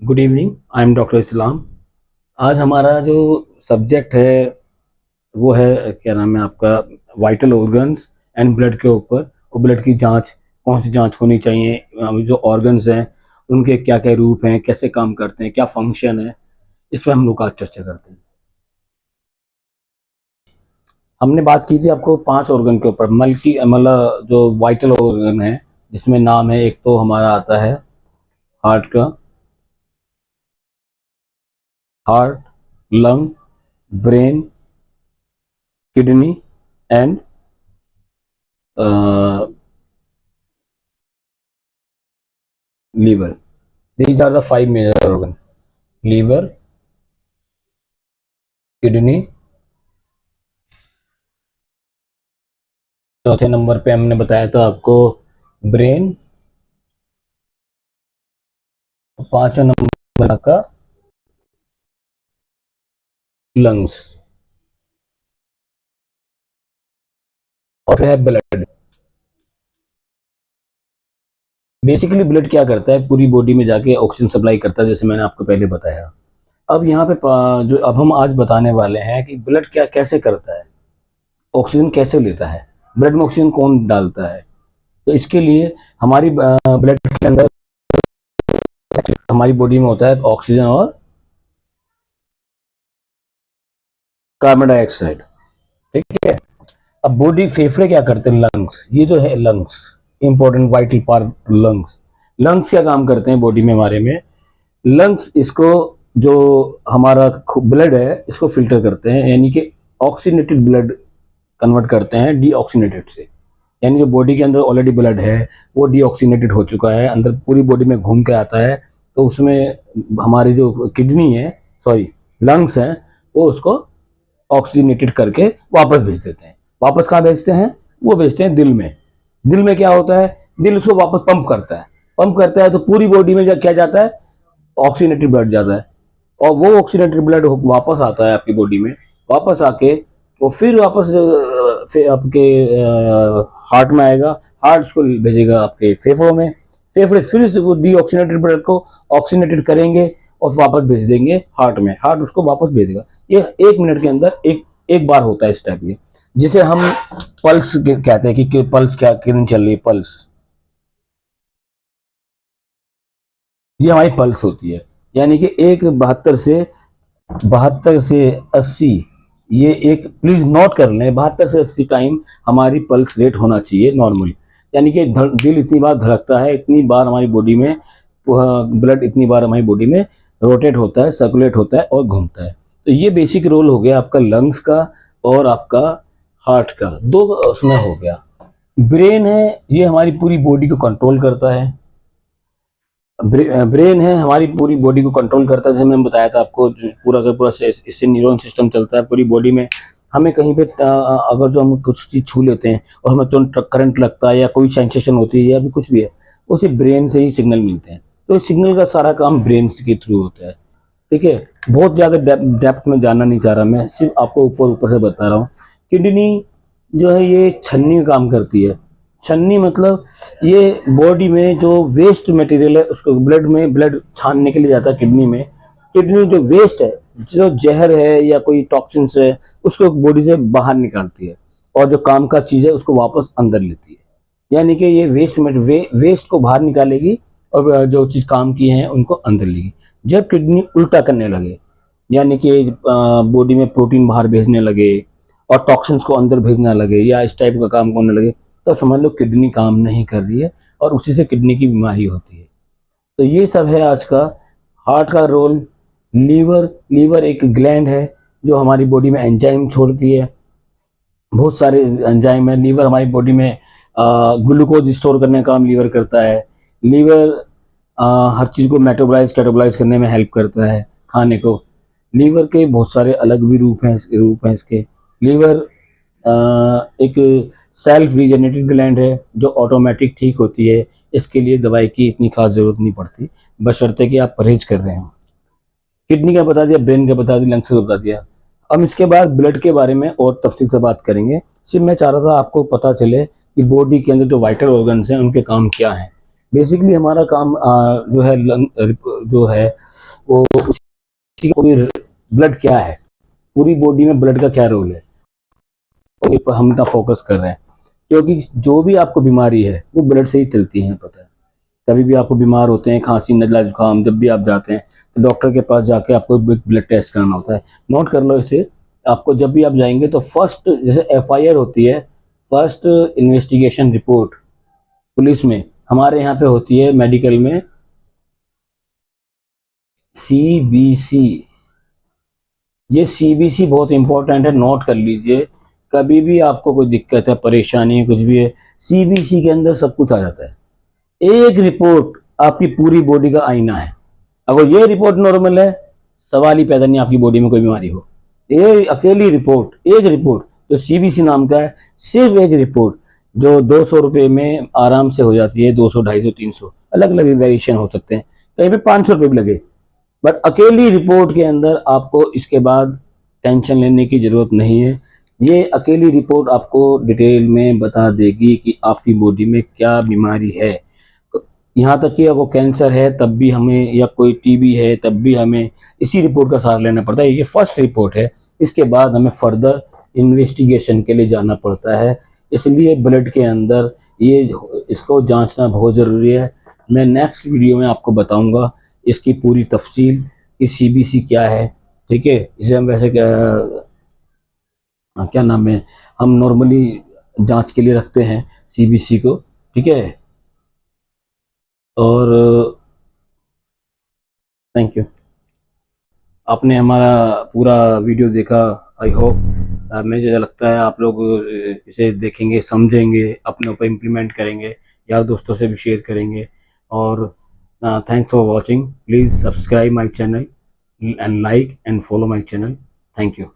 Good evening. I am doctor Islam. आज हमारा जो सब्जेक्ट है वो है, क्या नाम है आपका, वाइटल ऑर्गन्स एंड ब्लड के ऊपर। और ब्लड की जांच, कौन सी जांच होनी चाहिए, जो ऑर्गन्स हैं उनके क्या क्या रूप हैं, कैसे काम करते हैं, क्या फंक्शन है, इस पर हम लोग आज चर्चा करते हैं। हमने बात की थी आपको 5 ऑर्गन के ऊपर, मल्टी मतलब जो वाइटल ऑर्गन है, जिसमें नाम है, एक तो हमारा आता है हार्ट का, heart, lung, brain, kidney and liver. These are the 5 major organ: liver, kidney, चौथे नंबर पे हमने बताया था आपको ब्रेन, पांचवें नंबर आपका लंग्स, और फिर है ब्लड। बेसिकली ब्लड क्या करता है, पूरी बॉडी में जाके ऑक्सीजन सप्लाई करता है, जैसे मैंने आपको पहले बताया। अब यहाँ पे जो अब हम आज बताने वाले हैं कि ब्लड क्या कैसे करता है, ऑक्सीजन कैसे लेता है, ब्लड में ऑक्सीजन कौन डालता है। तो इसके लिए हमारी ब्लड के अंदर, हमारी बॉडी में होता है ऑक्सीजन और कार्बन डाइऑक्साइड। ठीक है। अब बॉडी, फेफड़े क्या करते हैं, लंग्स, ये जो है lungs, important vital part lungs. Lungs क्या काम करते हैं बॉडी में हमारे में, लंग्स इसको, जो हमारा ब्लड है इसको फिल्टर करते हैं, यानी कि ऑक्सीनेटेड ब्लड कन्वर्ट करते हैं डीऑक्सीनेटेड से। यानी जो बॉडी के अंदर ऑलरेडी ब्लड है वो डीऑक्सीनेटेड हो चुका है, अंदर पूरी बॉडी में घूम के आता है, तो उसमें हमारी जो किडनी है, सॉरी लंग्स हैं, वो उसको ऑक्सीनेटेड करके वापस भेज देते हैं। वापस कहाँ भेजते हैं, वो भेजते हैं दिल में। दिल में क्या होता है, दिल उसको वापस पंप करता है। पंप करता है तो पूरी बॉडी में क्या जाता है, ऑक्सीनेटेड ब्लड जाता है, और वो ऑक्सीनेटेड ब्लड वापस आता है आपकी बॉडी में। वापस आके वो फिर वापस फिर आपके हार्ट में आएगा, हार्ट उसको भेजेगा आपके फेफड़ों में, फेफड़े फिर से वो डीऑक्सीनेटेड ब्लड को ऑक्सीनेटेड करेंगे और वापस भेज देंगे हार्ट में, हार्ट उसको वापस भेजेगा। ये 1 मिनट के अंदर एक एक बार होता है इस टाइप के, जिसे हम पल्स कहते हैं कि पल्स क्या कितनी चल रही है, पल्स, ये हमारी पल्स होती है। यानी कि एक 72 से 80, ये एक प्लीज नोट कर लें, 72 से 80 टाइम हमारी पल्स रेट होना चाहिए नॉर्मल। यानी कि दिल इतनी बार धड़कता है, इतनी बार हमारी बॉडी में ब्लड, इतनी बार हमारी बॉडी में रोटेट होता है, सर्कुलेट होता है और घूमता है। तो ये बेसिक रोल हो गया आपका लंग्स का और आपका हार्ट का, दो उसमें हो गया। ब्रेन है, ये हमारी पूरी बॉडी को कंट्रोल करता है। ब्रेन है, हमारी पूरी बॉडी को कंट्रोल करता है, जैसे मैंने बताया था आपको, पूरा का पूरा इससे न्यूरॉन सिस्टम चलता है पूरी बॉडी में। हमें कहीं पे अगर जो हम कुछ चीज़ छू लेते हैं और हमें तुरंत करंट लगता है या कोई सेंसेशन होती है या भी कुछ भी है, उसे ब्रेन से ही सिग्नल मिलते हैं। तो इस सिग्नल का सारा काम ब्रेन के थ्रू होता है। ठीक है। बहुत ज़्यादा डेप्थ में जानना नहीं चाह रहा, मैं सिर्फ आपको ऊपर ऊपर से बता रहा हूँ। किडनी जो है ये छन्नी का काम करती है। छन्नी मतलब ये बॉडी में जो वेस्ट मटेरियल है उसको ब्लड में, ब्लड छानने के लिए जाता है किडनी में। किडनी जो वेस्ट है, जो जहर है या कोई टॉक्सिन्स है, उसको बॉडी से बाहर निकालती है, और जो काम का चीज़ है उसको वापस अंदर लेती है। यानी कि ये वेस्ट को बाहर निकालेगी और जो चीज़ काम की है उनको अंदर लेगी। जब किडनी उल्टा करने लगे, यानी कि बॉडी में प्रोटीन बाहर भेजने लगे और टॉक्सिन्स को अंदर भेजना लगे या इस टाइप का काम करने लगे, तो समझ लो किडनी काम नहीं कर रही है और उसी से किडनी की बीमारी होती है। तो ये सब है आज का। हार्ट का रोल, लीवर एक ग्लैंड है जो हमारी बॉडी में एंजाइम छोड़ती है। बहुत सारे एंजाइम है। लीवर हमारी बॉडी में ग्लूकोज स्टोर करने का काम लीवर करता है। लीवर हर चीज़ को कैटाबोलाइज करने में हेल्प करता है, खाने को। लीवर के बहुत सारे अलग भी रूप हैं इसके। लीवर एक सेल्फ रीजनरेटिव ग्लैंड है जो ऑटोमेटिक ठीक होती है। इसके लिए दवाई की इतनी खास जरूरत नहीं पड़ती, बशर्ते कि आप परहेज कर रहे हो। किडनी का बता दिया, ब्रेन का बता दिया, लंग्स का बता दिया। अब इसके बाद ब्लड के बारे में और तफसील से बात करेंगे। सिर्फ मैं चाह रहा था आपको पता चले कि बॉडी के अंदर जो वाइटल ऑर्गन्स हैं उनके काम क्या हैं। बेसिकली हमारा काम जो है जो है वो उसी ब्लड क्या है, पूरी बॉडी में ब्लड का क्या रोल है, इस पर हम इतना फोकस कर रहे हैं। क्योंकि जो भी आपको बीमारी है वो ब्लड से ही चलती है, पता है। कभी भी आपको बीमार होते हैं, खांसी नजला जुकाम, जब भी आप जाते हैं तो डॉक्टर के पास जाके आपको ब्लड टेस्ट कराना होता है। नोट कर लो इसे। आपको जब भी आप जाएंगे तो फर्स्ट, जैसे एफआईआर होती है, फर्स्ट इन्वेस्टिगेशन रिपोर्ट पुलिस में, हमारे यहाँ पे होती है मेडिकल में सीबीसी। ये सीबीसी बहुत इंपॉर्टेंट है, नोट कर लीजिए। कभी भी आपको कोई दिक्कत है, परेशानी है, कुछ भी है, सीबीसी के अंदर सब कुछ आ जाता है। एक रिपोर्ट आपकी पूरी बॉडी का आईना है। अगर ये रिपोर्ट नॉर्मल है, सवाल ही पैदा नहीं आपकी बॉडी में कोई बीमारी हो। ये अकेली रिपोर्ट, एक रिपोर्ट जो सीबीसी नाम का है, सिर्फ एक रिपोर्ट जो 200 रुपये में आराम से हो जाती है, 200, 250, 300, अलग अलग वेरिएशन हो सकते हैं, कहीं पे 500 रुपये भी लगे। बट अकेली रिपोर्ट के अंदर आपको इसके बाद टेंशन लेने की जरूरत नहीं है। ये अकेली रिपोर्ट आपको डिटेल में बता देगी कि आपकी बॉडी में क्या बीमारी है। यहाँ तक कि अगर कैंसर है तब भी हमें, या कोई टीबी है तब भी हमें इसी रिपोर्ट का सहारा लेना पड़ता है। ये फर्स्ट रिपोर्ट है, इसके बाद हमें फर्दर इन्वेस्टिगेशन के लिए जाना पड़ता है। इसलिए ब्लड के अंदर ये इसको जांचना बहुत ज़रूरी है। मैं नेक्स्ट वीडियो में आपको बताऊंगा इसकी पूरी तफसील कि सीबीसी क्या है। ठीक है, इसे हम वैसे क्या नाम है, हम नॉर्मली जांच के लिए रखते हैं सीबीसी को। ठीक है, और थैंक यू, आपने हमारा पूरा वीडियो देखा। आई होप मुझे लगता है आप लोग इसे देखेंगे, समझेंगे, अपने ऊपर इम्प्लीमेंट करेंगे, यार दोस्तों से भी शेयर करेंगे। और thanks for watching. Please subscribe my channel and like and follow my channel. Thank you.